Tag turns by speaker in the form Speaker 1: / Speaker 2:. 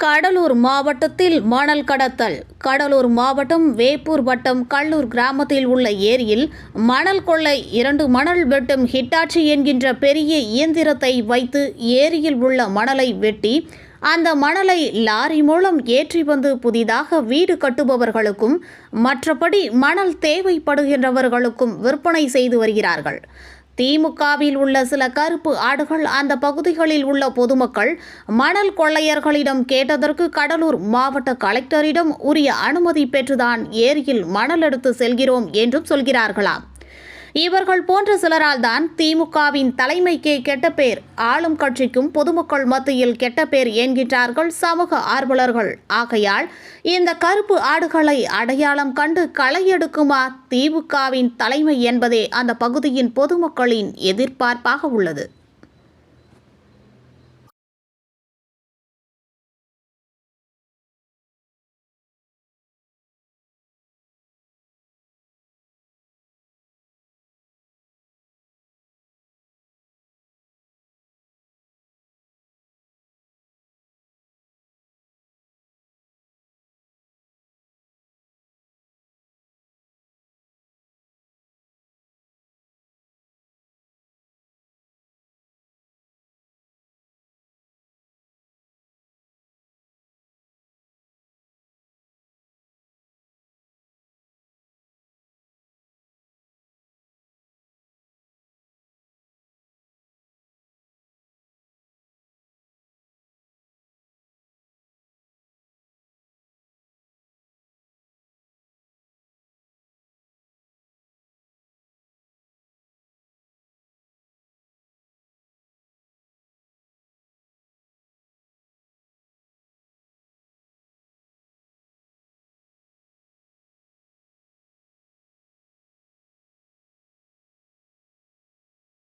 Speaker 1: கடலூர் மாவட்டத்தில் மணல் கடத்தல். கடலூர் மாவட்டம் வேப்பூர் வட்டம் கல்லூர் கிராமத்தில் உள்ள ஏரியில் மணல் கொள்ளை. 2 மணல் வெட்டும் ஹிட்டாச்சி என்கின்ற பெரிய இயந்திரத்தை வைத்து ஏரியில் உள்ள மணலை வெட்டி அந்த மணலை லாரி மூலம் ஏற்றி வந்து புதிதாக வீடு கட்டுபவர்களுக்கும் மற்றபடி மணல் தேவைப்படுகின்றவர்களுக்கும் விற்பனை செய்து வருகிறார்கள். திமுகவில் உள்ள சில கருப்பு ஆடுகள் அந்த பகுதிகளில் உள்ள பொதுமக்கள் மணல் கொள்ளையர்களிடம் கேட்டதற்கு கடலூர் மாவட்ட கலெக்டரிடம் உரிய அனுமதி பெற்றுதான் ஏரியில் மணல் எடுத்து செல்கிறோம் என்றும் சொல்கிறார்களாம். இவர்கள் போன்ற சிலரால் தான் திமுகவின் தலைமைக்கே கெட்ட பேர், ஆளும் கட்சிக்கும் பொதுமக்கள் மத்தியில் கெட்ட பேர் என்கின்றார்கள் சமூக ஆர்வலர்கள். ஆகையால் இந்த கருப்பு ஆடுகளை அடையாளம் கண்டு களை எடுக்குமா திமுகவின் தலைமை என்பதே அந்த பகுதியின் பொதுமக்களின் எதிர்பார்ப்பாக உள்ளது.